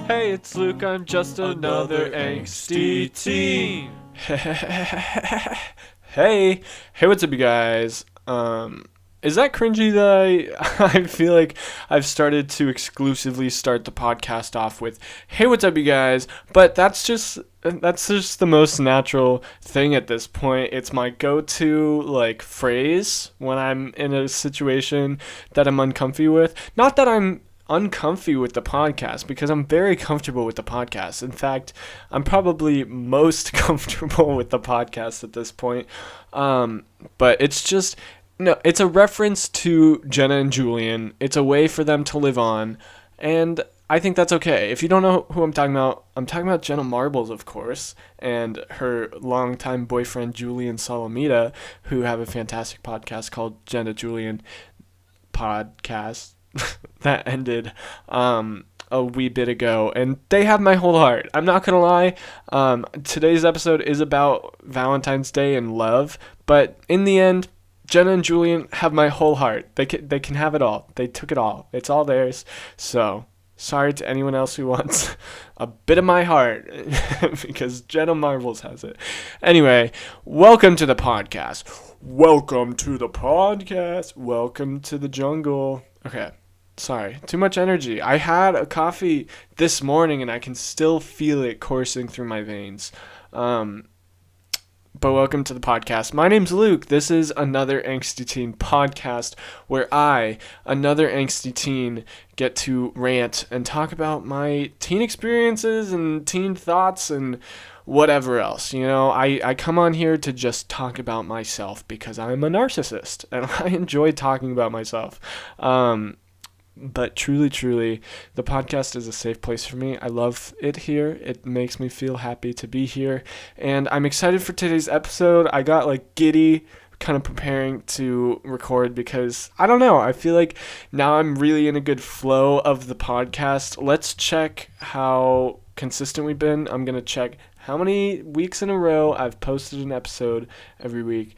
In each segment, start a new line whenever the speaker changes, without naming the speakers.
Hey, it's Luke, I'm just another angsty teen. Hey, what's up, you guys? Is that cringy that I feel like I've started to exclusively start the podcast off with, hey, what's up, you guys? But that's just the most natural thing at this point. It's my go-to, phrase when I'm in a situation that I'm uncomfy with. Not that I'm uncomfy with the podcast, because I'm very comfortable with the podcast. In fact, I'm probably most comfortable with the podcast at this point. But it's just, no, it's a reference to Jenna and Julian. It's a way for them to live on, and I think that's okay. If you don't know who I'm talking about Jenna Marbles, of course, and her longtime boyfriend Julian Solomita, who have a fantastic podcast called Jenna Julian Podcast that ended a wee bit ago, and they have my whole heart. I'm not gonna lie. Today's episode is about Valentine's Day and love, but in the end, Jenna and Julian have my whole heart. They can have it all. They took it all. It's all theirs. So sorry to anyone else who wants a bit of my heart, because Jenna Marbles has it. Anyway, welcome to the podcast. Welcome to the podcast. Welcome to the jungle. Okay, sorry. Too much energy. I had a coffee this morning and I can still feel it coursing through my veins. But welcome to the podcast. My name's Luke. This is another Angsty Teen podcast where I, another angsty teen, get to rant and talk about my teen experiences and teen thoughts and whatever else. You know, I come on here to just talk about myself because I'm a narcissist and I enjoy talking about myself. But truly, the podcast is a safe place for me. I love it here. It makes me feel happy to be here. And I'm excited for today's episode. I got giddy kind of preparing to record because, I don't know, I feel like now I'm really in a good flow of the podcast. Let's check how consistent we've been. I'm going to check how many weeks in a row I've posted an episode every week.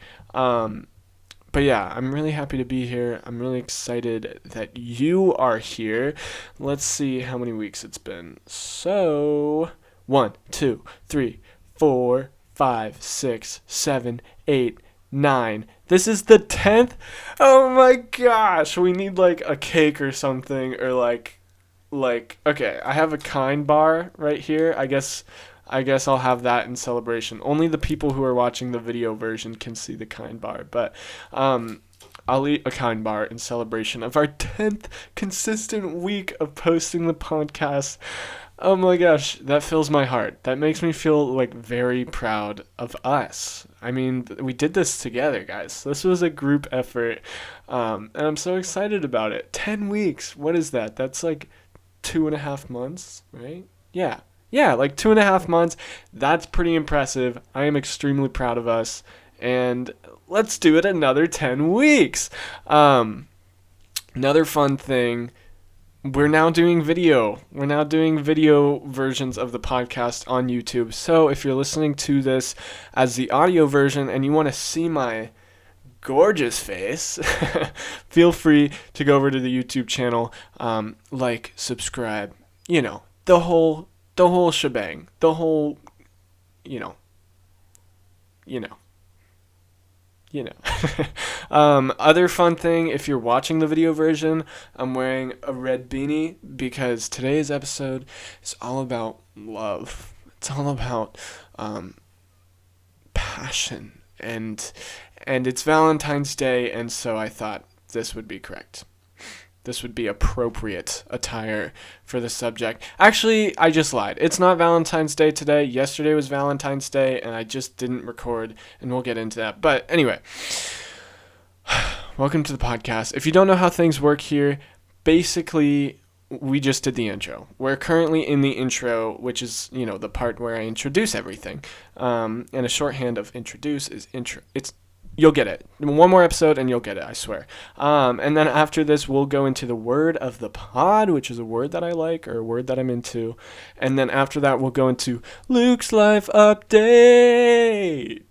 But yeah, I'm really happy to be here. I'm really excited that you are here. Let's see how many weeks it's been. So, 1, 2, 3, 4, 5, 6, 7, 8, 9. This is the 10th? Oh my gosh, we need a cake or something, or okay, I have a kind bar right here. I guess I'll have that in celebration. Only the people who are watching the video version can see the kind bar. But I'll eat a kind bar in celebration of our 10th consistent week of posting the podcast. Oh my gosh, that fills my heart. That makes me feel very proud of us. I mean, we did this together, guys. This was a group effort, and I'm so excited about it. 10 weeks. What is that? That's 2.5 months, right? Yeah, 2.5 months. That's pretty impressive. I am extremely proud of us. And let's do it another 10 weeks. Another fun thing, we're now doing video. We're now doing video versions of the podcast on YouTube. So if you're listening to this as the audio version and you want to see my gorgeous face, feel free to go over to the YouTube channel, subscribe, the whole shebang, the whole, other fun thing, if you're watching the video version, I'm wearing a red beanie because today's episode is all about love. It's all about passion, and it's Valentine's Day, and so I thought this would be correct. This would be appropriate attire for the subject. Actually, I just lied. It's not Valentine's Day today. Yesterday was Valentine's Day, and I just didn't record, and we'll get into that. But anyway, welcome to the podcast. If you don't know how things work here, basically, we just did the intro. We're currently in the intro, which is, the part where I introduce everything. And a shorthand of introduce is intro. You'll get it. One more episode and you'll get it, I swear. And then after this, we'll go into the word of the pod, which is a word that I like or a word that I'm into. And then after that, we'll go into Luke's Life Update,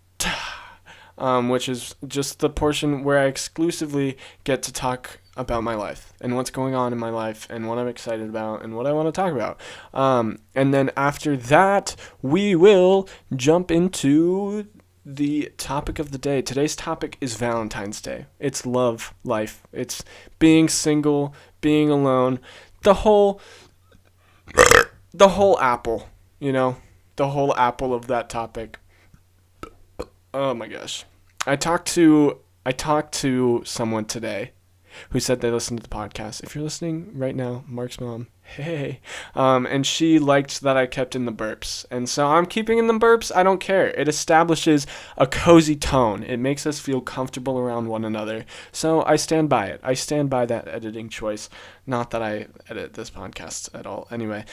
which is just the portion where I exclusively get to talk about my life and what's going on in my life and what I'm excited about and what I want to talk about. And then after that, we will jump into the topic of the day. Today's topic is Valentine's Day. It's love, life. It's being single, being alone, the whole apple, the whole apple of that topic. Oh my gosh. I talked to someone today who said they listened to the podcast. If you're listening right now, Mark's mom, hey. And she liked that I kept in the burps. And so I'm keeping in the burps. I don't care. It establishes a cozy tone. It makes us feel comfortable around one another. So I stand by it. I stand by that editing choice. Not that I edit this podcast at all. Anyway,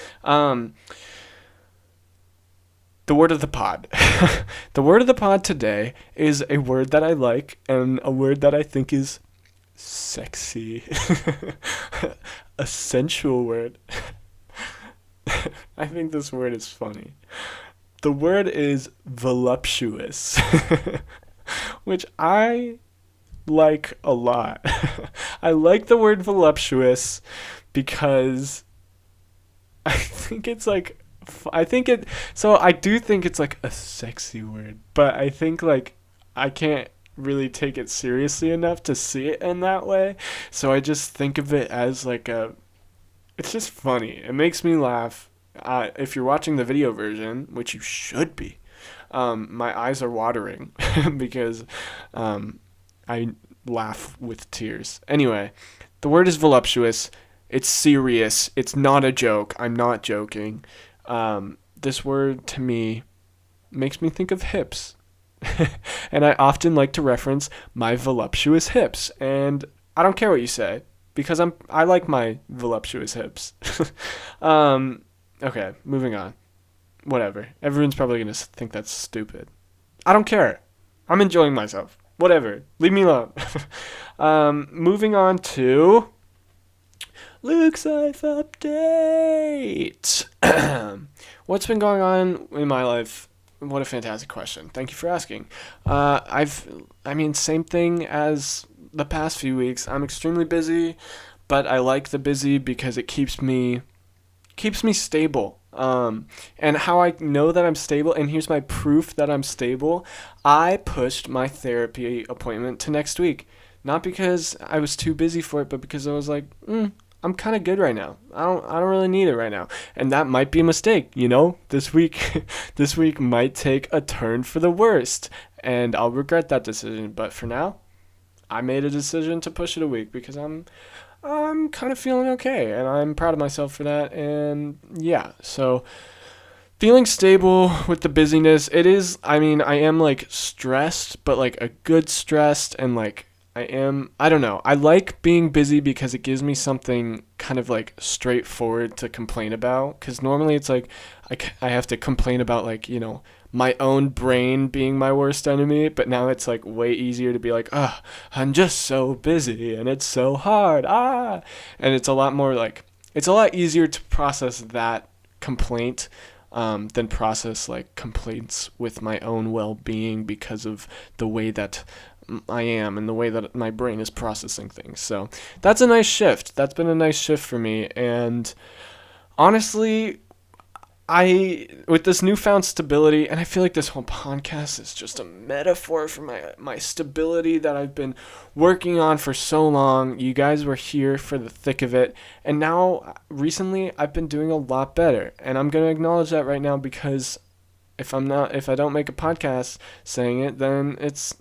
the word of the pod. The word of the pod today is a word that I like and a word that I think is sexy. A sensual word. I think this word is funny. The word is voluptuous, which I like a lot. I like the word voluptuous because I do think it's like a sexy word, but I think like I can't really take it seriously enough to see it in that way. So I just think of it as like it's just funny. It makes me laugh. If you're watching the video version, which you should be, my eyes are watering because I laugh with tears. Anyway, the word is voluptuous. It's serious. It's not a joke. I'm not joking. This word to me makes me think of hips. And I often like to reference my voluptuous hips. And I don't care what you say because I like my voluptuous hips. Okay, moving on. Whatever. Everyone's probably going to think that's stupid. I don't care. I'm enjoying myself. Whatever. Leave me alone. Moving on to Luke's Life Update. What's been going on in my life? What a fantastic question. Thank you for asking. Same thing as the past few weeks. I'm extremely busy, but I like the busy because it keeps me stable. And how I know that I'm stable, and here's my proof that I'm stable. I pushed my therapy appointment to next week. Not because I was too busy for it, but because I was like, I'm kind of good right now. I don't really need it right now. And that might be a mistake, This week might take a turn for the worst, and I'll regret that decision. But for now, I made a decision to push it a week because I'm kind of feeling okay, and I'm proud of myself for that. And yeah, so feeling stable with the busyness. It is, I am like stressed, but like a good stressed, and like I don't know. I like being busy because it gives me something kind of like straightforward to complain about. Because normally it's like I have to complain about like, my own brain being my worst enemy. But now it's like way easier to be like, I'm just so busy and it's so hard. And it's a lot more like, it's a lot easier to process that complaint than process like complaints with my own well-being because of the way that I am and the way that my brain is processing things. So that's a nice shift. That's been a nice shift for me. And honestly, with this newfound stability, and I feel like this whole podcast is just a metaphor for my stability that I've been working on for so long. You guys were here for the thick of it. And now, recently, I've been doing a lot better. And I'm going to acknowledge that right now because if I don't make a podcast saying it, then it's,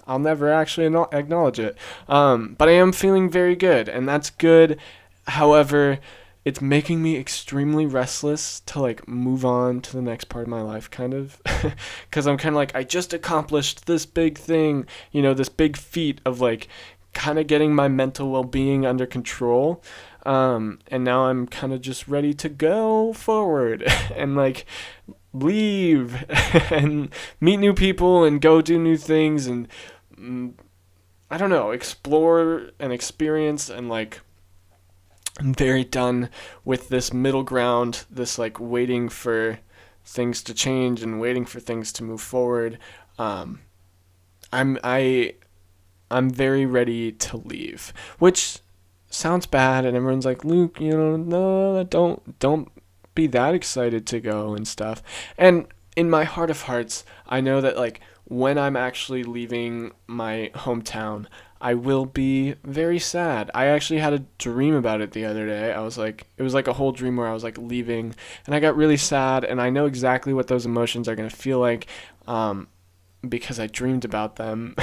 I'll never actually acknowledge it. But I am feeling very good, and that's good. However, it's making me extremely restless to like move on to the next part of my life, kind of. Because I'm kind of like, I just accomplished this big thing, this big feat of like kind of getting my mental well-being under control. And now I'm kind of just ready to go forward and like leave and meet new people and go do new things and I don't know, explore and experience. And like I'm very done with this middle ground, this like waiting for things to change and waiting for things to move forward. I'm I'm very ready to leave, which sounds bad, and everyone's like, Luke, no, don't be that excited to go and stuff. And in my heart of hearts, I know that like when I'm actually leaving my hometown, I will be very sad. I actually had a dream about it the other day. It was like a whole dream where I was like leaving, and I got really sad, and I know exactly what those emotions are gonna feel like. Because I dreamed about them,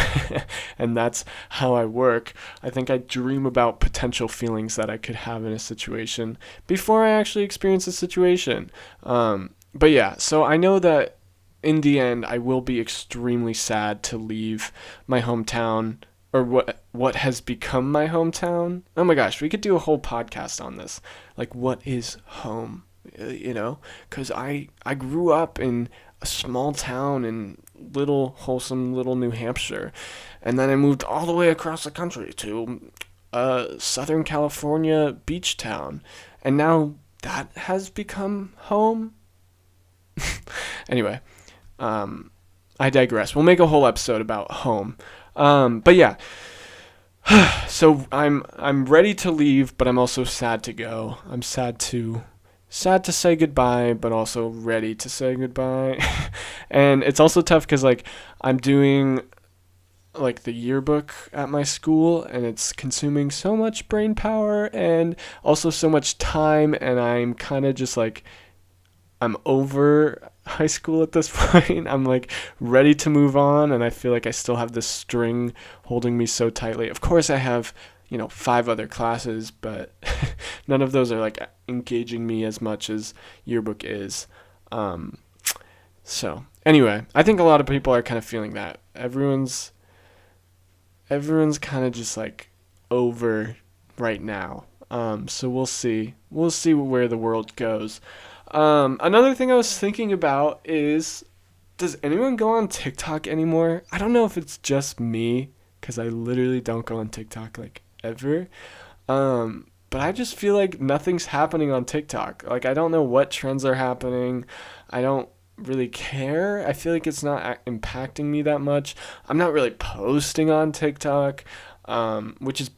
and that's how I work. I think I dream about potential feelings that I could have in a situation before I actually experience the situation. But yeah, so I know that in the end, I will be extremely sad to leave my hometown, or what has become my hometown. Oh my gosh, we could do a whole podcast on this. Like, what is home? Because I grew up in a small town in wholesome little New Hampshire, and then I moved all the way across the country to Southern California beach town, and now that has become home. Anyway, I digress. We'll make a whole episode about home. But yeah, so I'm ready to leave, but I'm also sad to go. I'm sad to say goodbye, but also ready to say goodbye. And it's also tough because like I'm doing like the yearbook at my school, and it's consuming so much brain power and also so much time, and I'm kind of just like, I'm over high school at this point. I'm like ready to move on, and I feel like I still have this string holding me so tightly. Of course I have 5 other classes, but none of those are like engaging me as much as yearbook is. So anyway, I think a lot of people are kind of feeling that. Everyone's kind of just like over right now. So we'll see where the world goes. Another thing I was thinking about is, does anyone go on TikTok anymore? I don't know if it's just me, because I literally don't go on TikTok like ever. But I just feel like nothing's happening on TikTok. Like, I don't know what trends are happening. I don't really care. I feel like it's not impacting me that much. I'm not really posting on TikTok, which is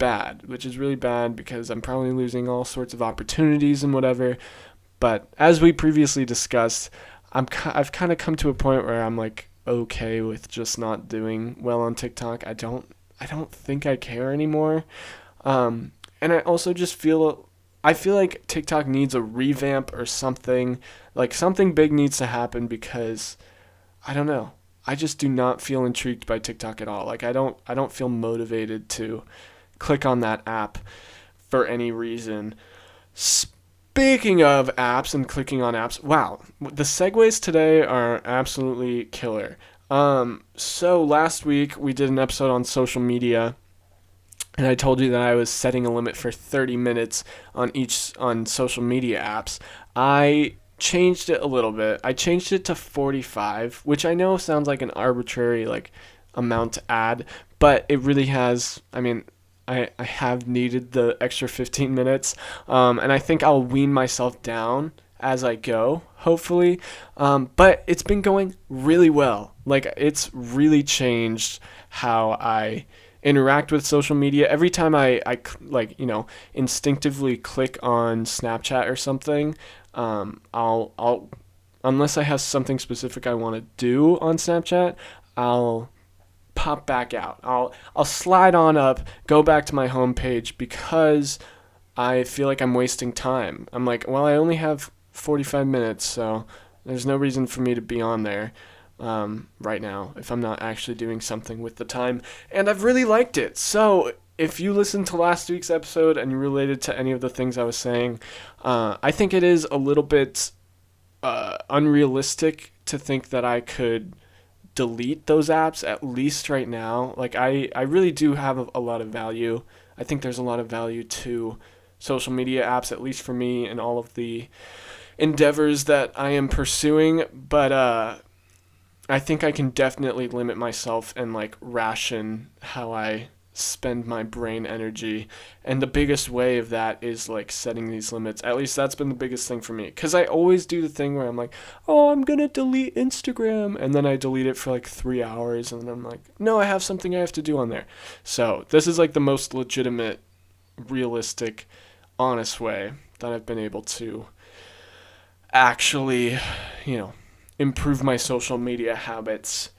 really bad, because I'm probably losing all sorts of opportunities and whatever. But as we previously discussed, I've kind of come to a point where I'm like okay with just not doing well on TikTok. I don't think I care anymore. And I also just feel like TikTok needs a revamp or something. Like, something big needs to happen, because I don't know. I just do not feel intrigued by TikTok at all. Like, I don't feel motivated to click on that app for any reason. Speaking of apps and clicking on apps, wow, the segues today are absolutely killer. So last week we did an episode on social media, and I told you that I was setting a limit for 30 minutes on social media apps. I changed it a little bit. I changed it to 45, which I know sounds like an arbitrary like amount to add, but it really has. I mean, I have needed the extra 15 minutes, and I think I'll wean myself down as I go, hopefully. But it's been going really well. Like, it's really changed how I interact with social media. Every time I instinctively click on Snapchat or something, I'll unless I have something specific I want to do on Snapchat, I'll pop back out. I'll slide on up, go back to my homepage, because I feel like I'm wasting time. I'm like, well, I only have 45 minutes, so there's no reason for me to be on there right now if I'm not actually doing something with the time. And I've really liked it. So if you listened to last week's episode and you related to any of the things I was saying, I think it is a little bit unrealistic to think that I could delete those apps, at least right now. Like, I really do have a lot of value. I think there's a lot of value to social media apps, at least for me and all of the endeavors that I am pursuing. But I think I can definitely limit myself and like ration how I spend my brain energy. And the biggest way of that is like setting these limits. At least that's been the biggest thing for me, because I always do the thing where I'm like, oh, I'm gonna delete Instagram, and then I delete it for like 3 hours, and then I'm like, no, I have something I have to do on there. So this is like the most legitimate, realistic, honest way that I've been able to actually, improve my social media habits.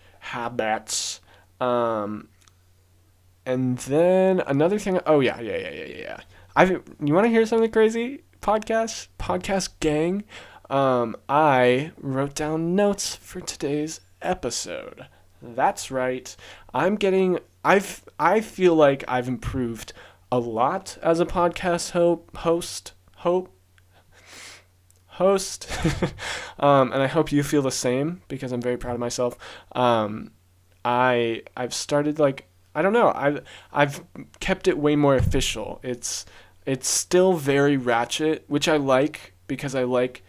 And then another thing. Oh yeah. You want to hear something crazy? Podcast gang. I wrote down notes for today's episode. That's right. I feel like I've improved a lot as a podcast host. And I hope you feel the same, because I'm very proud of myself. I've started, like, I don't know, I've kept it way more official. It's still very ratchet, which I like, because I like,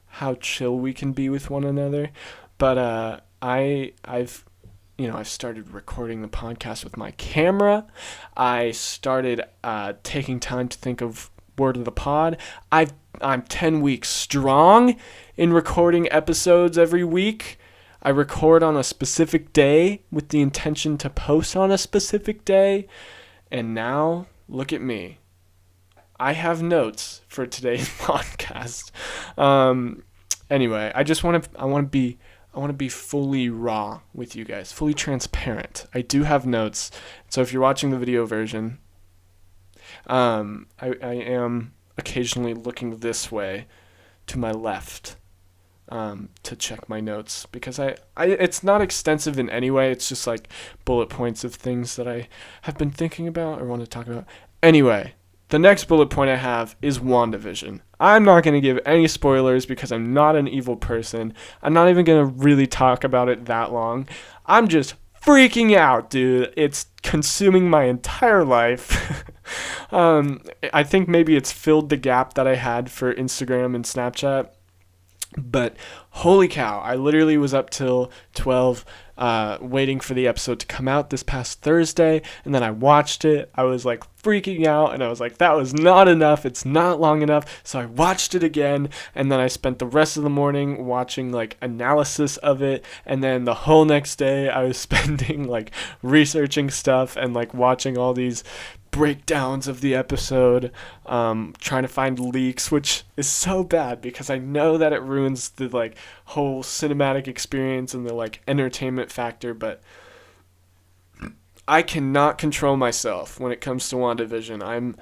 how chill we can be with one another. But I've started recording the podcast with my camera. I started taking time to think of word of the pod. I'm 10 weeks strong in recording episodes every week. I record on a specific day with the intention to post on a specific day. And now, look at me. I have notes for today's podcast. Anyway, I want to be fully raw with you guys, fully transparent. I do have notes. So if you're watching the video version, I am occasionally looking this way to my left to check my notes, because I it's not extensive in any way. It's just like bullet points of things that I have been thinking about or want to talk about. Anyway, the next bullet point I have is WandaVision. I'm not going to give any spoilers because I'm not an evil person. I'm not even going to really talk about it that long. I'm just freaking out, dude. It's consuming my entire life. I think maybe it's filled the gap that I had for Instagram and Snapchat. But holy cow, I literally was up till 12 waiting for the episode to come out this past Thursday, and then I watched it. I was like freaking out, and I was like, that was not enough. It's not long enough. So I watched it again, and then I spent the rest of the morning watching like analysis of it, and then the whole next day I was spending like researching stuff and like watching all these breakdowns of the episode, trying to find leaks, which is so bad because I know that it ruins the like whole cinematic experience and the like entertainment factor. But I cannot control myself when it comes to WandaVision. I'm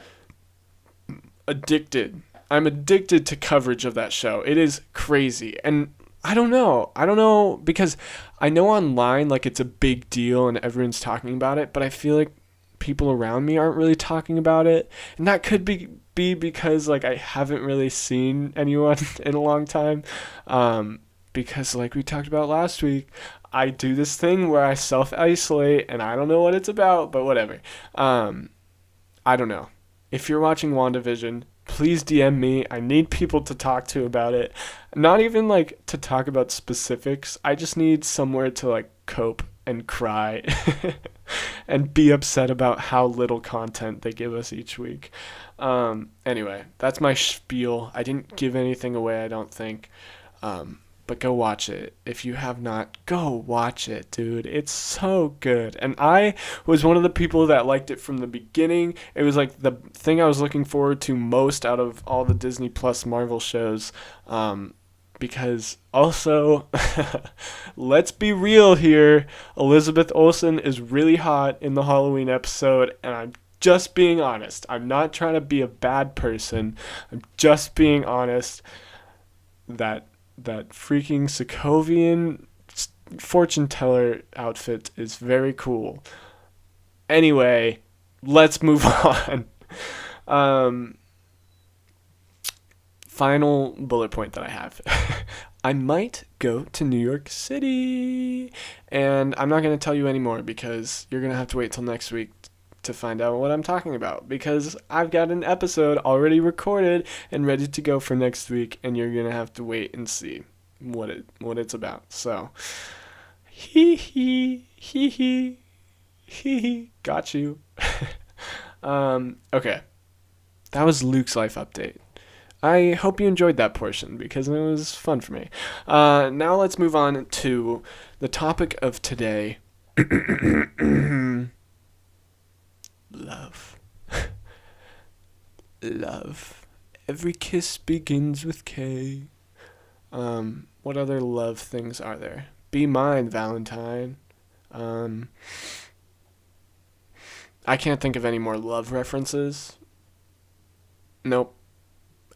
addicted to coverage of that show. It is crazy. And I don't know because I know online like it's a big deal and everyone's talking about it, but I feel like people around me aren't really talking about it, and that could be because like I haven't really seen anyone in a long time, because like we talked about last week, I do this thing where I self-isolate, and I don't know what it's about, but whatever. I don't know. If you're watching WandaVision, please DM me. I need people to talk to about it. Not even like to talk about specifics. I just need somewhere to like cope and cry and be upset about how little content they give us each week. Anyway, that's my spiel. I didn't give anything away, I don't think. But go watch it. If you have not, go watch it, dude. It's so good. And I was one of the people that liked it from the beginning. It was like the thing I was looking forward to most out of all the Disney Plus Marvel shows. Because also, let's be real here, Elizabeth Olsen is really hot in the Halloween episode, and I'm just being honest. I'm not trying to be a bad person. I'm just being honest that freaking Sokovian fortune teller outfit is very cool. Anyway, let's move on. Final bullet point that I have. I might go to New York City. And I'm not going to tell you anymore because you're going to have to wait till next week to find out what I'm talking about. Because I've got an episode already recorded and ready to go for next week. And you're going to have to wait and see what it's about. So, hee hee. Got you. Okay. That was Luke's life update. I hope you enjoyed that portion because it was fun for me. Now let's move on to the topic of today. Love. Love. Every kiss begins with K. What other love things are there? Be mine, Valentine. I can't think of any more love references. Nope.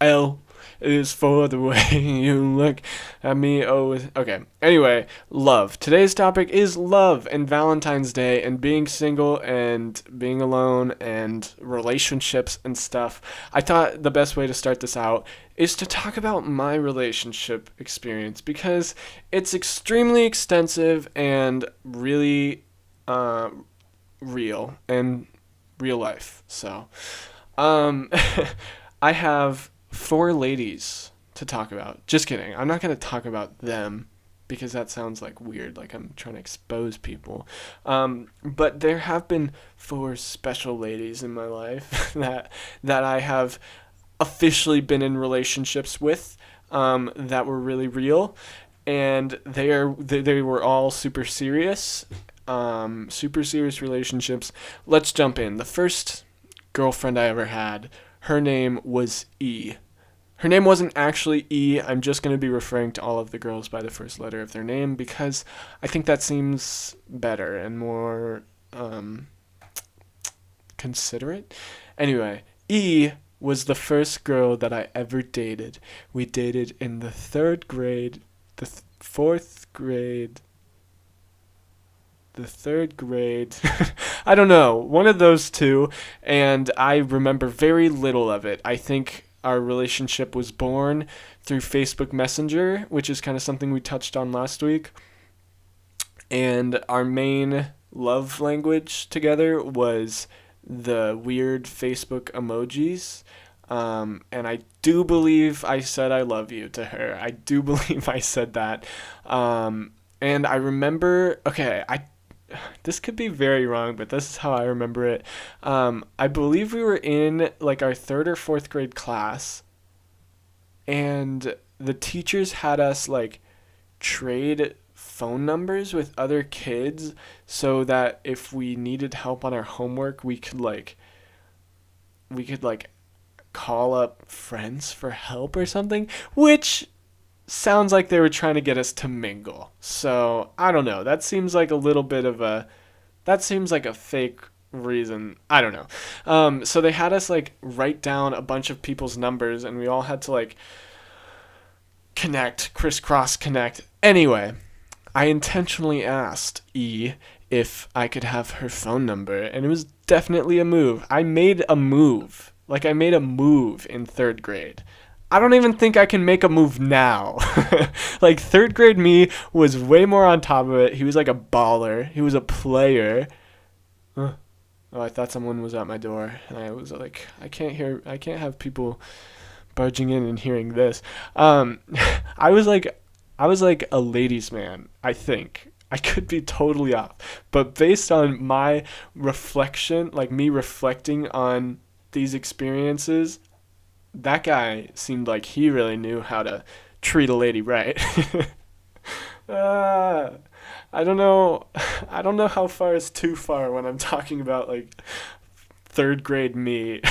L is for the way you look at me. Oh, okay. Anyway, love. Today's topic is love and Valentine's Day and being single and being alone and relationships and stuff. I thought the best way to start this out is to talk about my relationship experience because it's extremely extensive and really real and real life. So, I have 4 ladies to talk about. Just kidding. I'm not going to talk about them because that sounds like weird, like I'm trying to expose people. But there have been 4 special ladies in my life that I have officially been in relationships with that were really real, and they were all super serious relationships. Let's jump in. The first girlfriend I ever had, her name was E. Her name wasn't actually E. I'm just going to be referring to all of the girls by the first letter of their name because I think that seems better and more considerate. Anyway, E was the first girl that I ever dated. We dated in the 3rd grade, the 4th grade, the 3rd grade. I don't know, one of those two, and I remember very little of it. I think our relationship was born through Facebook Messenger, which is kind of something we touched on last week. And our main love language together was the weird Facebook emojis. And I do believe I said I love you to her. I do believe I said that. And I remember, this could be very wrong, but this is how I remember it. I believe we were in like our 3rd or 4th grade class, and the teachers had us like trade phone numbers with other kids so that if we needed help on our homework, we could call up friends for help or something, which sounds like they were trying to get us to mingle. So, I don't know. That seems like a fake reason. I don't know. So they had us like write down a bunch of people's numbers and we all had to like crisscross connect. Anyway, I intentionally asked E if I could have her phone number, and it was definitely a move. I made a move in 3rd grade. I don't even think I can make a move now. Like 3rd grade me was way more on top of it. He was like a baller. He was a player. Oh, I thought someone was at my door, and I was like, I can't have people barging in and hearing this. I was like a ladies' man, I think. I could be totally off. But based on my reflection, like me reflecting on these experiences, that guy seemed like he really knew how to treat a lady right. I don't know how far is too far when I'm talking about like 3rd grade me.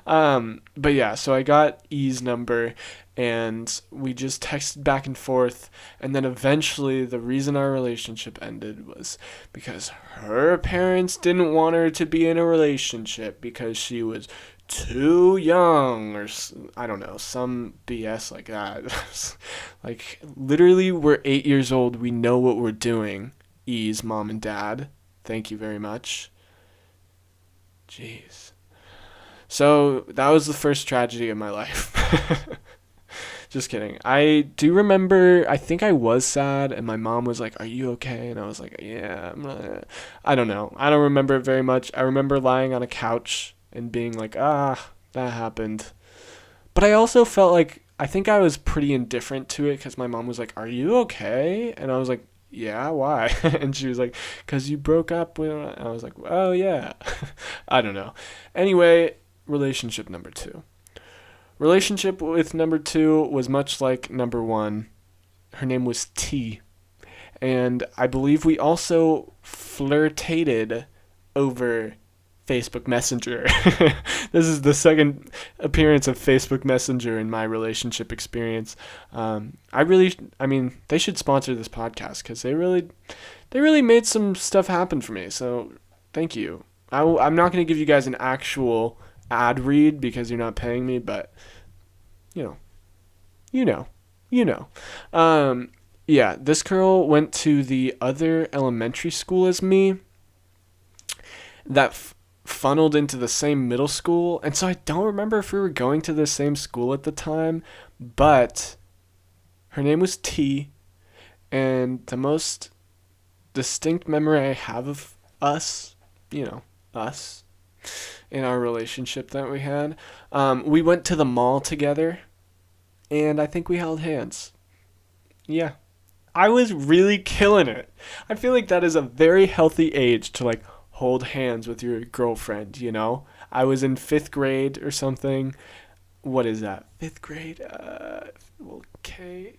But yeah, so I got E's number and we just texted back and forth, and then eventually the reason our relationship ended was because her parents didn't want her to be in a relationship because she was too young, or I don't know, some BS like that. Like, literally, we're 8 years old. We know what we're doing. E's mom and dad. Thank you very much. Jeez. So, that was the first tragedy of my life. Just kidding. I do remember, I think I was sad, and my mom was like, "Are you okay?" And I was like, "Yeah, I don't know. I don't remember it very much. I remember lying on a couch and being like, that happened. But I also felt like, I think I was pretty indifferent to it because my mom was like, "Are you okay?" And I was like, yeah, why? And she was like, because you broke up with. I was like, oh, yeah. I don't know. Anyway, relationship number two. Relationship with number two was much like number one. Her name was T. And I believe we also flirtated over Facebook Messenger. This is the second appearance of Facebook Messenger in my relationship experience. I mean, they should sponsor this podcast because they really made some stuff happen for me. So thank you. I'm not going to give you guys an actual ad read because you're not paying me, but you know, you know, you know. Yeah, this girl went to the other elementary school as me that funneled into the same middle school. And so I don't remember if we were going to the same school at the time, but her name was T. And the most distinct memory I have of us, us in our relationship that we had, we went to the mall together and I think we held hands. Yeah. I was really killing it. I feel like that is a very healthy age to like hold hands with your girlfriend, you know? I was in 5th grade or something. What is that? 5th grade? Okay,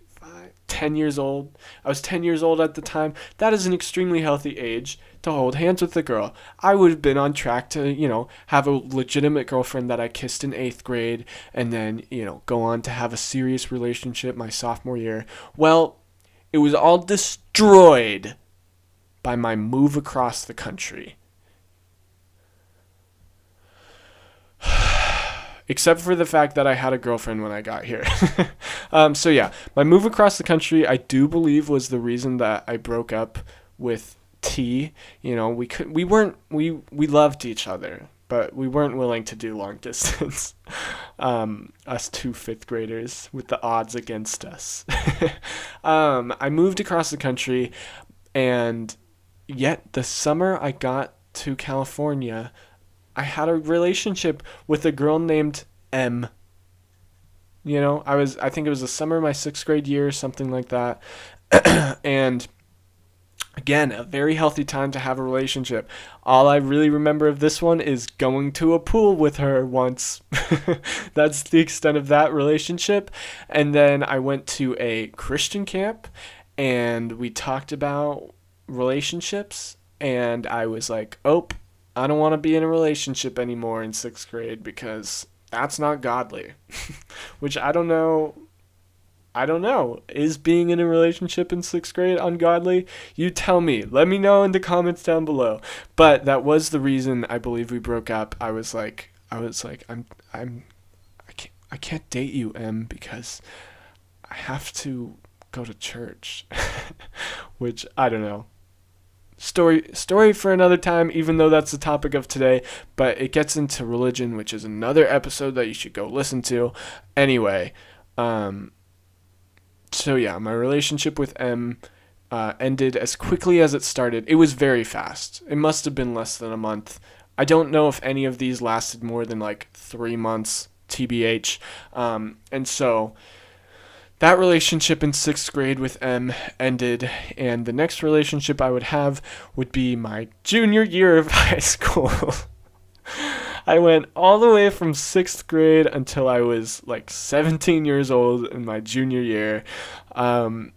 10 years old. I was 10 years old at the time. That is an extremely healthy age to hold hands with a girl. I would have been on track to, have a legitimate girlfriend that I kissed in 8th grade and then, go on to have a serious relationship my sophomore year. Well, it was all destroyed by my move across the country. Except for the fact that I had a girlfriend when I got here. So yeah, my move across the country, I do believe, was the reason that I broke up with T. We loved each other, but we weren't willing to do long distance. Us two 5th graders with the odds against us. I moved across the country, and yet the summer I got to California, I had a relationship with a girl named M. I think it was the summer of my 6th grade year, something like that. And again, a very healthy time to have a relationship. All I really remember of this one is going to a pool with her once. That's the extent of that relationship. And then I went to a Christian camp and we talked about relationships. And I was like, oh, I don't want to be in a relationship anymore in 6th grade because that's not godly. Which I don't know. Is being in a relationship in 6th grade ungodly? You tell me. Let me know in the comments down below. But that was the reason I believe we broke up. I was like, I can't date you, Em, because I have to go to church. Which I don't know. Story for another time, even though that's the topic of today, but it gets into religion, which is another episode that you should go listen to. Anyway, so yeah, my relationship with M ended as quickly as it started. It was very fast. It must have been less than a month. I don't know if any of these lasted more than like 3 months, TBH. And so that relationship in 6th grade with M ended, and the next relationship I would have would be my junior year of high school. I went all the way from 6th grade until I was like 17 years old in my junior year. And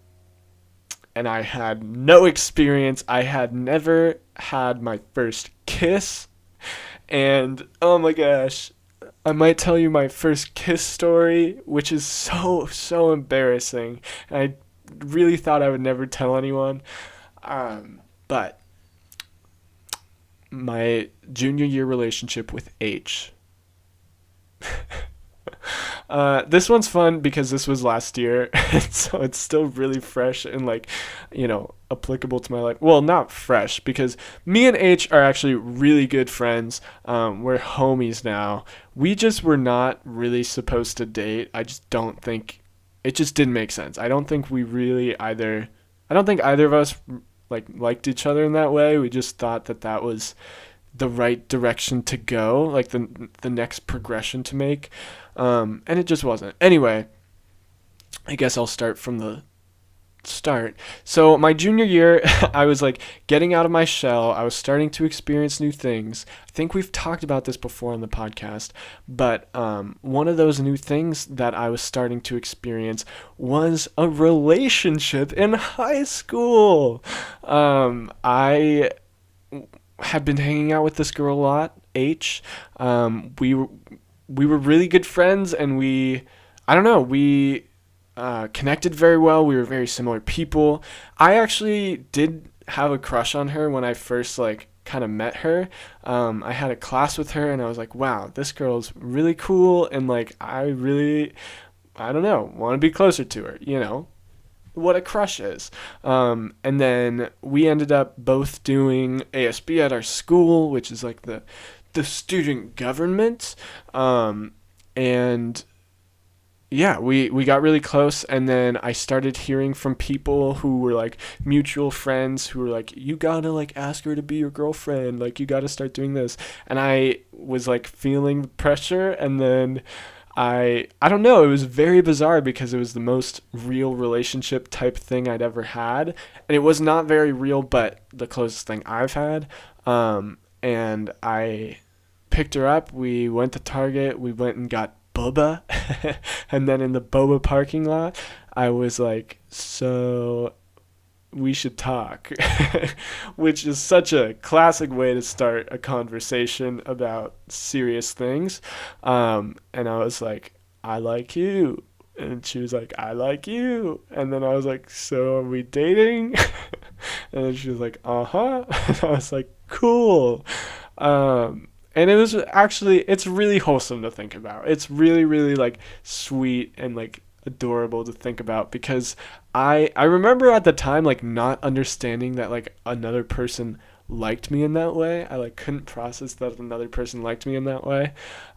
I had no experience. I had never had my first kiss. And oh my gosh, I might tell you my first kiss story, which is so embarrassing. And I really thought I would never tell anyone. But my junior year relationship with H. This one's fun because this was last year, so it's still really fresh and applicable to my life. Well, not fresh, because me and H are actually really good friends. We're homies now. We just were not really supposed to date. I just don't think it just didn't make sense. I don't think either of us liked each other in that way. We just thought that was the right direction to go, like the next progression to make, and it just wasn't. Anyway, I guess I'll start from the start. So my junior year, I was like getting out of my shell. I was starting to experience new things. I think we've talked about this before on the podcast, but one of those new things that I was starting to experience was a relationship in high school. I had been hanging out with this girl a lot, H. We were really good friends, and I don't know, we connected very well. We were very similar people. I actually did have a crush on her when I first like kind of met her. I had a class with her, and I was like, wow, this girl's really cool, and like I don't know, want to be closer to her. What a crush is. And then we ended up both doing ASB at our school, which is like the student government. And yeah, we got really close, and then I started hearing from people who were like mutual friends who were like, you gotta like ask her to be your girlfriend, like you gotta start doing this. And I was like feeling the pressure, and then I don't know, it was very bizarre because it was the most real relationship type thing I'd ever had. And it was not very real, but the closest thing I've had. And I picked her up. We went to Target. We went and got boba. And then in the boba parking lot, I was like, so we should talk, which is such a classic way to start a conversation about serious things. And I was like, I like you. And she was like, I like you. And then I was like, so are we dating? And then she was like, uh-huh. And I was like, cool. And it was actually, it's really wholesome to think about. It's really, really like sweet and like adorable to think about, because I remember at the time like not understanding that like another person liked me in that way. I like couldn't process that another person liked me in that way.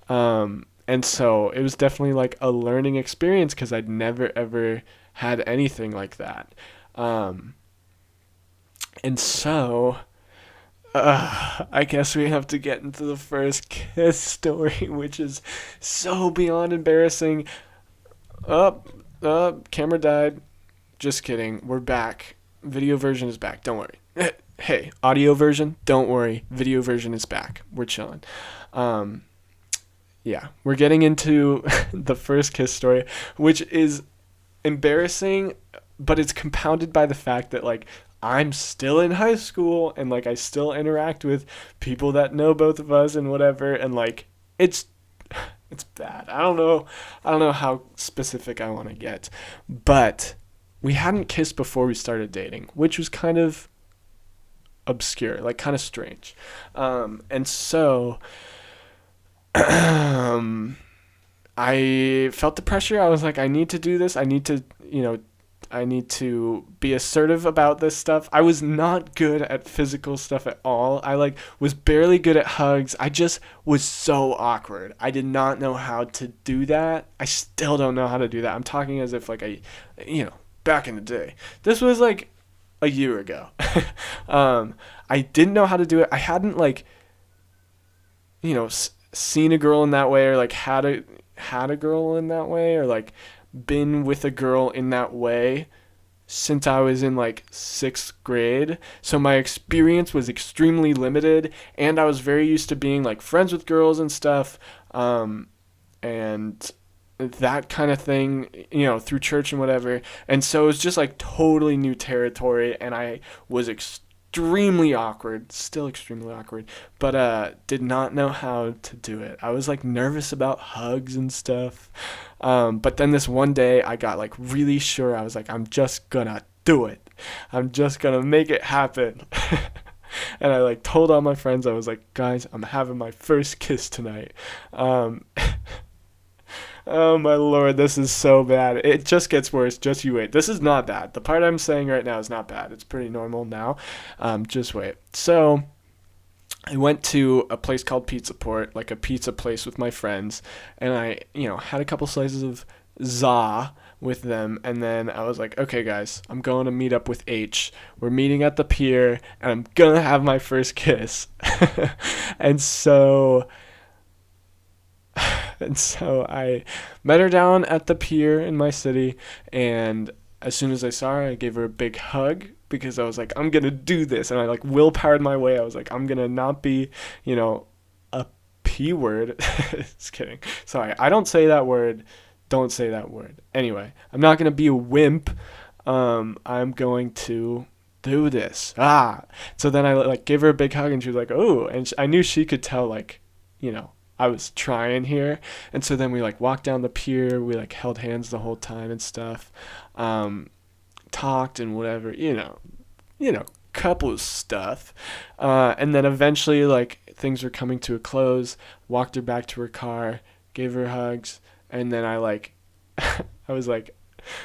And so it was definitely like a learning experience, because I'd never ever had anything like that. And so I guess we have to get into the first kiss story, which is so beyond embarrassing. Camera died. Just kidding. We're back. Video version is back. Don't worry. Hey, audio version, don't worry. Video version is back. We're chilling. Yeah, we're getting into the first kiss story, which is embarrassing, but it's compounded by the fact that like I'm still in high school, and like I still interact with people that know both of us and whatever, and like it's bad. I don't know how specific I want to get, but we hadn't kissed before we started dating, which was kind of obscure, like kind of strange. And so I felt the pressure. I was like, I need to do this. I need to be assertive about this stuff. I was not good at physical stuff at all. I like was barely good at hugs. I just was so awkward. I did not know how to do that. I still don't know how to do that. I'm talking as if like back in the day. This was like a year ago. I didn't know how to do it. I hadn't like seen a girl in that way, or like had a girl in that way, or like been with a girl in that way since I was in like 6th grade. So my experience was extremely limited, and I was very used to being like friends with girls and stuff, and that kind of thing, through church and whatever. And so it was just like totally new territory, and I was extremely awkward, still extremely awkward, but did not know how to do it. I was like nervous about hugs and stuff. But then this one day I got like really sure. I was like, I'm just gonna do it. I'm just gonna make it happen. And I like told all my friends, I was like, guys, I'm having my first kiss tonight. Oh my lord, this is so bad. It just gets worse. Just you wait. This is not bad. The part I'm saying right now is not bad. It's pretty normal now. Just wait. So I went to a place called Pizza Port, like a pizza place with my friends, and I, had a couple slices of za with them, and then I was like, okay guys, I'm going to meet up with H. We're meeting at the pier, and I'm gonna have my first kiss. And so I met her down at the pier in my city, and as soon as I saw her, I gave her a big hug because I was like, I'm gonna do this, and I like willpowered my way. I was like, I'm gonna not be, a p word. Just kidding. Sorry, I don't say that word. Don't say that word. Anyway, I'm not gonna be a wimp. I'm going to do this. So then I like gave her a big hug, and she was like, oh, and I knew she could tell, like, I was trying here. And so then we like walked down the pier, we like held hands the whole time and stuff, talked and whatever, couple stuff. And then eventually, like, things were coming to a close, walked her back to her car, gave her hugs, and then I like I was like,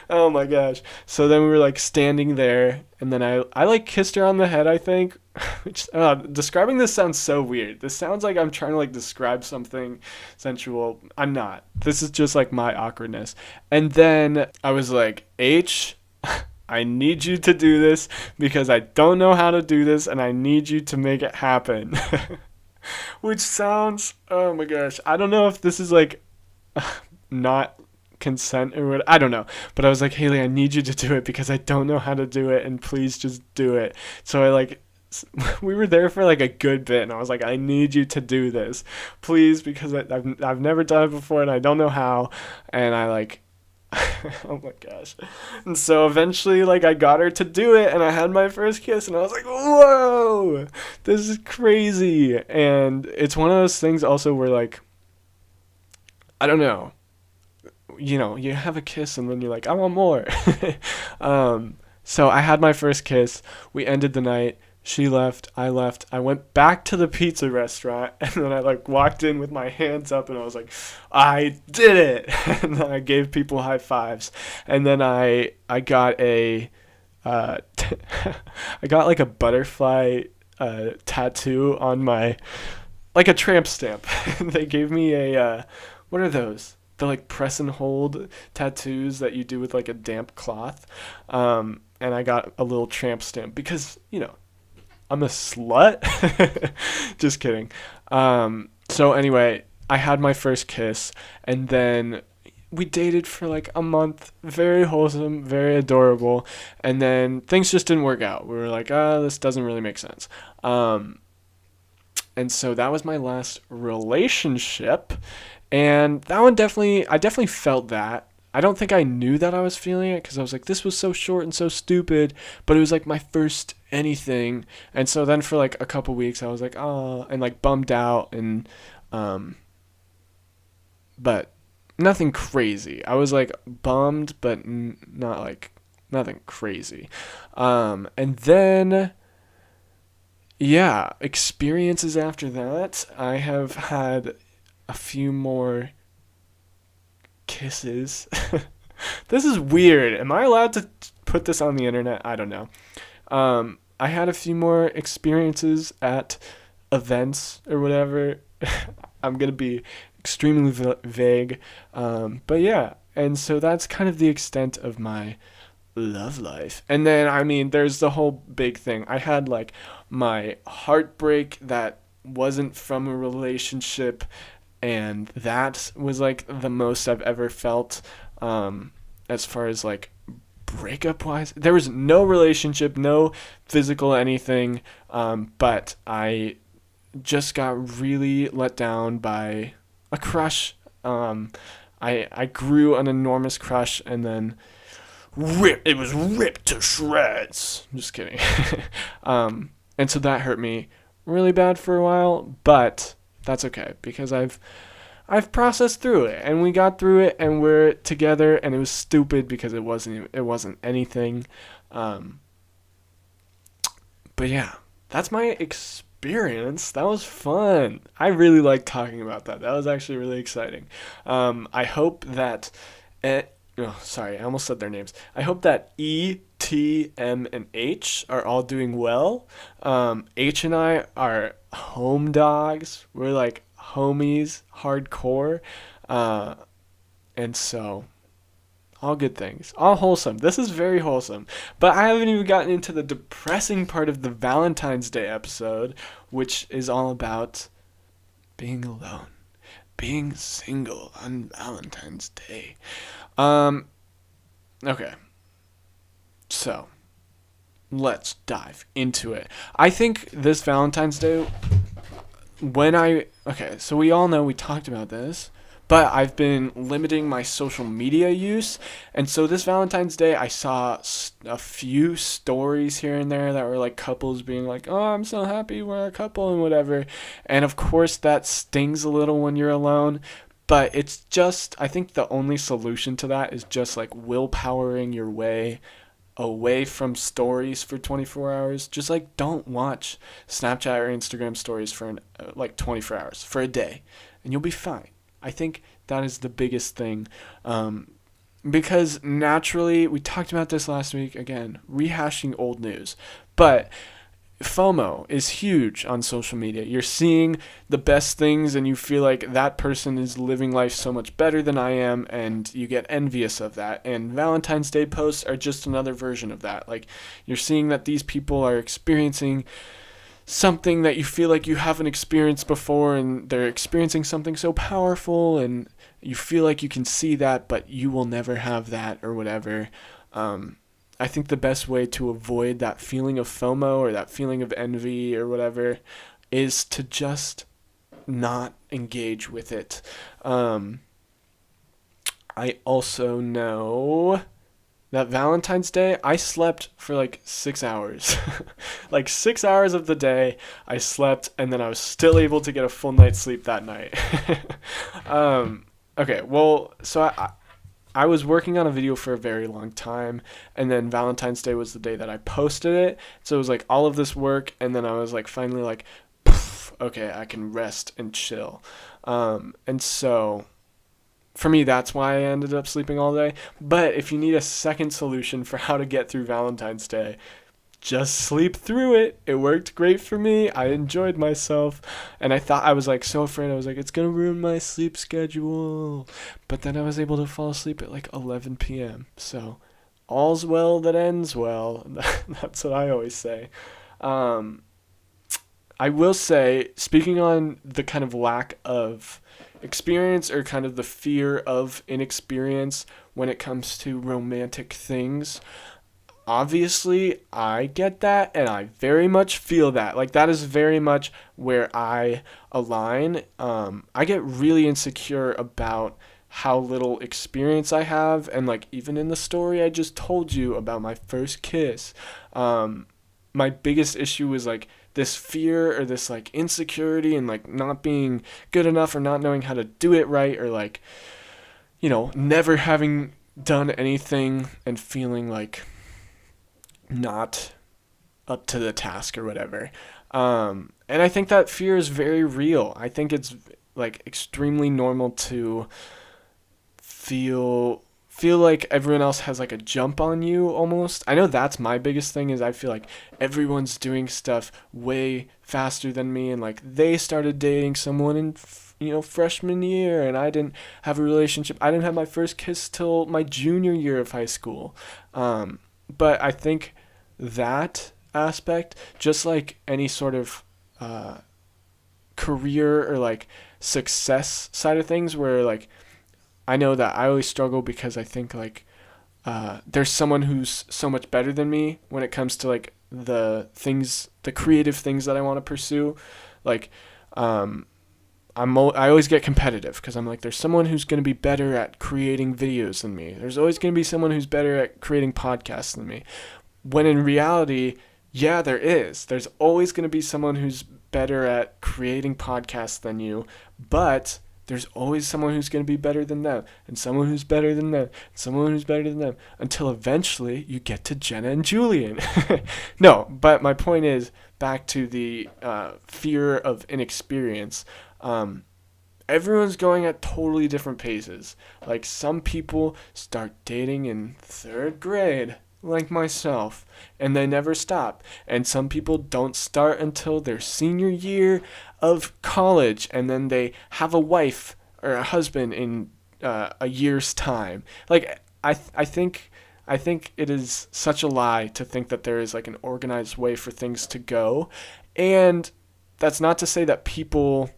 oh my gosh. So then we were like standing there, and then I like kissed her on the head, I think. Which, describing this sounds so weird. This sounds like I'm trying to like describe something sensual. I'm not. This is just like my awkwardness. And then I was like, H, I need you to do this because I don't know how to do this, and I need you to make it happen. Which sounds, oh my gosh, I don't know if this is like not consent or what, I don't know, but I was like, Haley, I need you to do it because I don't know how to do it, and please just do it. So I like, we were there for like a good bit, and I was like, I need you to do this, please, because I've never done it before and I don't know how, and I like, oh my gosh. And so eventually, like, I got her to do it, and I had my first kiss, and I was like, whoa, this is crazy. And it's one of those things also where, like, I don't know, you have a kiss and then you're like, I want more. So I had my first kiss. We ended the night. She left. I left. I went back to the pizza restaurant, and then I like walked in with my hands up, and I was like, I did it. And then I gave people high fives. And then I got a I got like a butterfly tattoo on my, like a tramp stamp. They gave me a what are those? The like press and hold tattoos that you do with like a damp cloth. And I got a little tramp stamp because, I'm a slut. Just kidding. So anyway, I had my first kiss, and then we dated for like a month. Very wholesome, very adorable. And then things just didn't work out. We were like, this doesn't really make sense. And so that was my last relationship. And that one I definitely felt that. I don't think I knew that I was feeling it because I was like, this was so short and so stupid, but it was like my first anything. And so then for like a couple weeks, I was like, oh, and like bummed out, and, but nothing crazy. I was like bummed, but not like nothing crazy. And then, yeah, experiences after that. I have had a few more kisses. This is weird. Am I allowed to put this on the internet? I don't know. I had a few more experiences at events or whatever. I'm going to be extremely vague. But yeah, and so that's kind of the extent of my love life. And then, I mean, there's the whole big thing. I had like my heartbreak that wasn't from a relationship, and that was like the most I've ever felt, as far as like breakup wise. There was no relationship, no physical anything, but just got really let down by a crush. I grew an enormous crush, and then it was ripped to shreds. I'm just kidding. And so that hurt me really bad for a while, but that's okay because I've processed through it, and we got through it, and we're together, and it was stupid because it wasn't anything. But yeah, that's my experience. That was fun. I really liked talking about that. That was actually really exciting. I hope that sorry, I almost said their names. I hope that E, T, M, and H are all doing well. H and I are home dogs. We're like homies, hardcore. And so, all good things. All wholesome. This is very wholesome. But I haven't even gotten into the depressing part of the Valentine's Day episode, which is all about being alone. Being single on Valentine's Day. Okay. So, let's dive into it. I think this Valentine's Day, so we all know we talked about this, but I've been limiting my social media use. And so this Valentine's Day, I saw a few stories here and there that were like couples being like, oh, I'm so happy we're a couple and whatever. And of course, that stings a little when you're alone. But it's just, I think the only solution to that is just like willpowering your way away from stories for 24 hours. Just like don't watch Snapchat or Instagram stories for 24 hours, for a day, and you'll be fine. I think that is the biggest thing, because naturally, we talked about this last week, again, rehashing old news, but FOMO is huge on social media. You're seeing the best things and you feel like that person is living life so much better than I am, and you get envious of that. And Valentine's Day posts are just another version of that. Like, you're seeing that these people are experiencing something that you feel like you haven't experienced before, and they're experiencing something so powerful, and you feel like you can see that, but you will never have that or whatever. I think the best way to avoid that feeling of FOMO or that feeling of envy or whatever is to just not engage with it. I also know that Valentine's Day, I slept for like 6 hours. Like 6 hours of the day, I slept, and then I was still able to get a full night's sleep that night. Okay, well, so I was working on a video for a very long time, and then Valentine's Day was the day that I posted it. So it was like all of this work, and then I was like finally like, okay, I can rest and chill. And so for me, that's why I ended up sleeping all day. But if you need a second solution for how to get through Valentine's Day, just sleep through it. It worked great for me. I enjoyed myself. And I was like so afraid. I was like, it's going to ruin my sleep schedule. But then I was able to fall asleep at like 11 p.m. So all's well that ends well. That's what I always say. I will say, speaking on the kind of lack of experience or kind of the fear of inexperience when it comes to romantic things, obviously, I get that, and I very much feel that. Like, that is very much where I align. I get really insecure about how little experience I have, and, like, even in the story I just told you about my first kiss, my biggest issue was, like, this fear or this, like, insecurity and, like, not being good enough or not knowing how to do it right, or, like, you know, never having done anything and feeling like not up to the task or whatever. And I think that fear is very real. I think it's like extremely normal to feel like everyone else has like a jump on you almost. I know that's my biggest thing, is I feel like everyone's doing stuff way faster than me, and like they started dating someone in freshman year, and I didn't have a relationship. I didn't have my first kiss till my junior year of high school. But I think that aspect, just like any sort of career or like success side of things, where like I know that I always struggle because I think like there's someone who's so much better than me when it comes to like the creative things that I want to pursue. Like I always get competitive because I'm like, there's someone who's going to be better at creating videos than me. There's always going to be someone who's better at creating podcasts than me. When in reality, yeah, there is. There's always going to be someone who's better at creating podcasts than you, but there's always someone who's going to be better than them, and someone who's better than them, and someone who's better than them, until eventually you get to Jenna and Julian. No, but my point is, back to the fear of inexperience. Everyone's going at totally different paces. Like, some people start dating in 3rd grade, like myself, and they never stop. And some people don't start until their senior year of college, and then they have a wife or a husband in a year's time. Like, I think it is such a lie to think that there is like an organized way for things to go. And that's not to say that people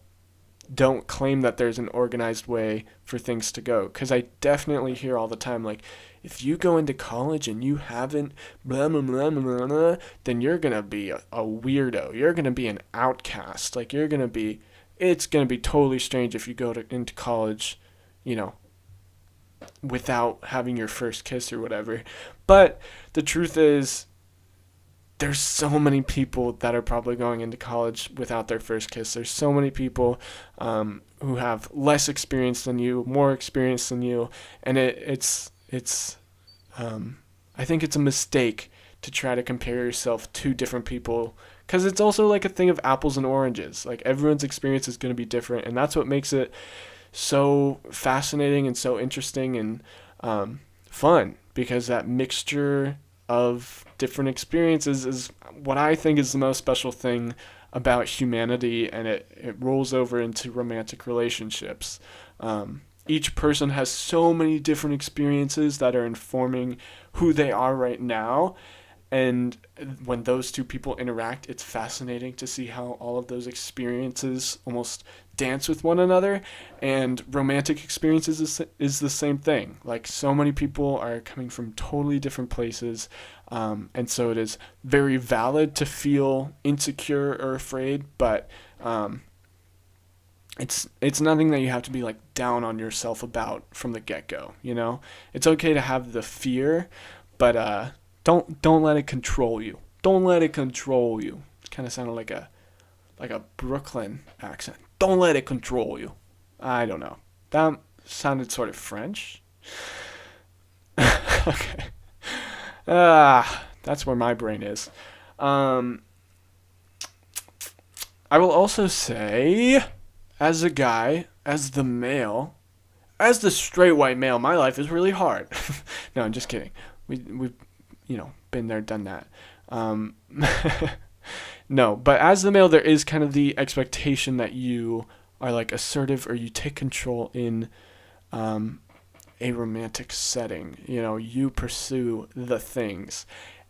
don't claim that there's an organized way for things to go, because I definitely hear all the time, like, if you go into college and you haven't blah blah blah blah blah, then you're gonna be a weirdo. You're gonna be an outcast. Like it's gonna be totally strange if you go into college, you know, without having your first kiss or whatever. But the truth is, there's so many people that are probably going into college without their first kiss. There's so many people who have less experience than you, more experience than you, and it's I think it's a mistake to try to compare yourself to different people, because it's also like a thing of apples and oranges. Like, everyone's experience is going to be different, and that's what makes it so fascinating and so interesting and fun, because that mixture of different experiences is what I think is the most special thing about humanity, and it rolls over into romantic relationships. Each person has so many different experiences that are informing who they are right now, and when those two people interact, it's fascinating to see how all of those experiences almost dance with one another. And romantic experiences is the same thing. Like, so many people are coming from totally different places, and so it is very valid to feel insecure or afraid, but it's nothing that you have to be like down on yourself about from the get-go. It's okay to have the fear, but don't let it control you. Don't let it control you. It kind of sounded like a Brooklyn accent. Don't let it control you. I don't know. That sounded sort of French. Okay. That's where my brain is. I will also say, as a guy, as the male, as the straight white male, my life is really hard. No, I'm just kidding. We've been there, done that. No, but as the male, there is kind of the expectation that you are like assertive, or you take control in a romantic setting. You pursue the things.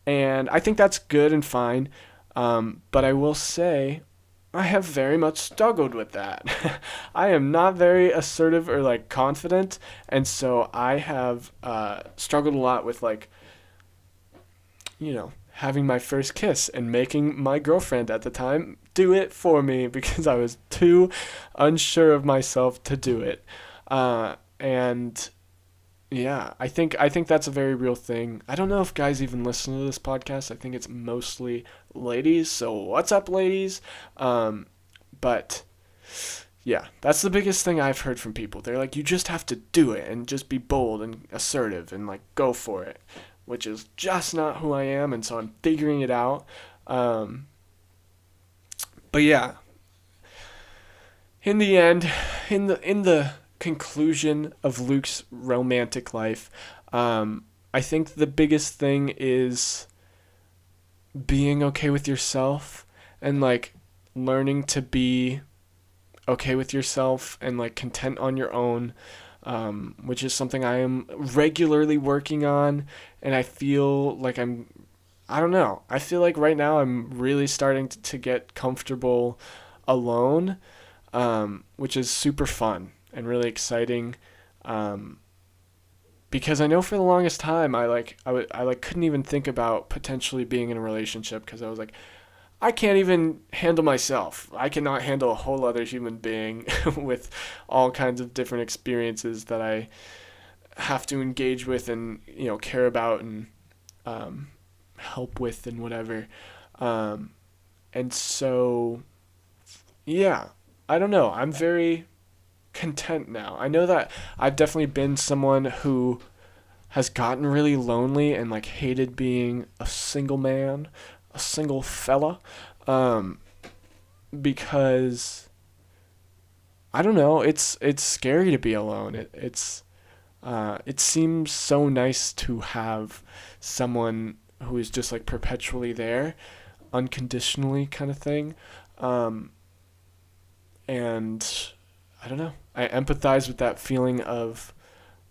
And I think that's good and fine. But I will say, I have very much struggled with that. I am not very assertive or like confident. And so I have struggled a lot with like, having my first kiss and making my girlfriend at the time do it for me, because I was too unsure of myself to do it. And yeah, I think that's a very real thing. I don't know if guys even listen to this podcast. I think it's mostly ladies. So what's up, ladies? But yeah, that's the biggest thing I've heard from people. They're like, you just have to do it and just be bold and assertive and like go for it, which is just not who I am, and so I'm figuring it out. But yeah, in the end, in the conclusion of Luke's romantic life, I think the biggest thing is being okay with yourself, and like learning to be okay with yourself and like content on your own. Which is something I am regularly working on, and I feel like I don't know. I feel like right now I'm really starting to get comfortable alone, which is super fun and really exciting. Because I know for the longest time I couldn't even think about potentially being in a relationship, because I was like, I can't even handle myself. I cannot handle a whole other human being with all kinds of different experiences that I have to engage with and, care about and help with and whatever. And so, yeah, I don't know. I'm very content now. I know that I've definitely been someone who has gotten really lonely and like hated being a single man, a single fella, because I don't know, it's scary to be alone. It seems so nice to have someone who is just like perpetually there, unconditionally kind of thing. And I don't know, I empathize with that feeling of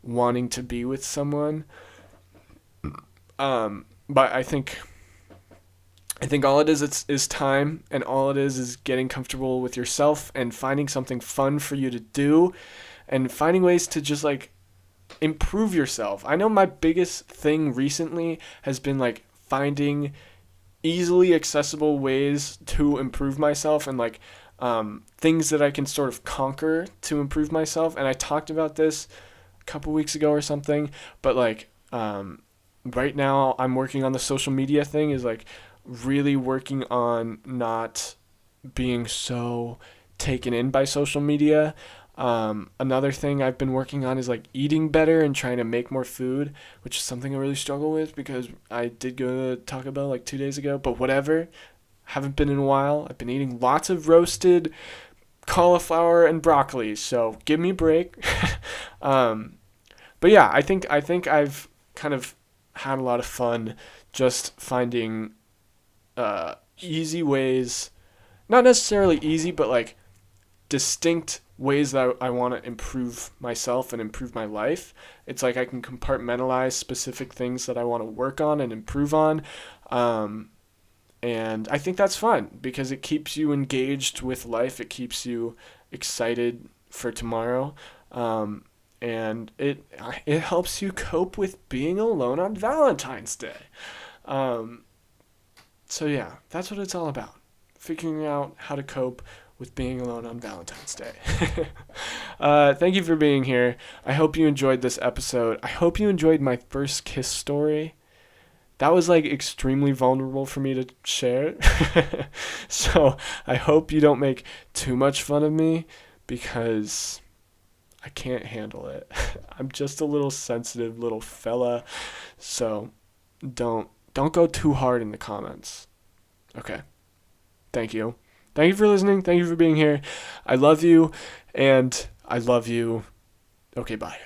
wanting to be with someone. But I think all it is time, and all it is getting comfortable with yourself and finding something fun for you to do, and finding ways to just like improve yourself. I know my biggest thing recently has been like finding easily accessible ways to improve myself, and like things that I can sort of conquer to improve myself. And I talked about this a couple weeks ago or something, but like right now I'm working on the social media thing, is like really working on not being so taken in by social media. Another thing I've been working on is like eating better and trying to make more food, which is something I really struggle with because I did go to Taco Bell like 2 days ago, but whatever. Haven't been in a while. I've been eating lots of roasted cauliflower and broccoli, so give me a break. But yeah, I think I've kind of had a lot of fun just finding easy ways, not necessarily easy, but like distinct ways that I want to improve myself and improve my life. It's like I can compartmentalize specific things that I want to work on and improve on. And I think that's fun because it keeps you engaged with life. It keeps you excited for tomorrow. And it helps you cope with being alone on Valentine's Day. So yeah, that's what it's all about. Figuring out how to cope with being alone on Valentine's Day. Thank you for being here. I hope you enjoyed this episode. I hope you enjoyed my first kiss story. That was like extremely vulnerable for me to share. So I hope you don't make too much fun of me because I can't handle it. I'm just a little sensitive little fella. So don't go too hard in the comments. Okay. Thank you. Thank you for listening. Thank you for being here. I love you, and I love you. Okay, bye.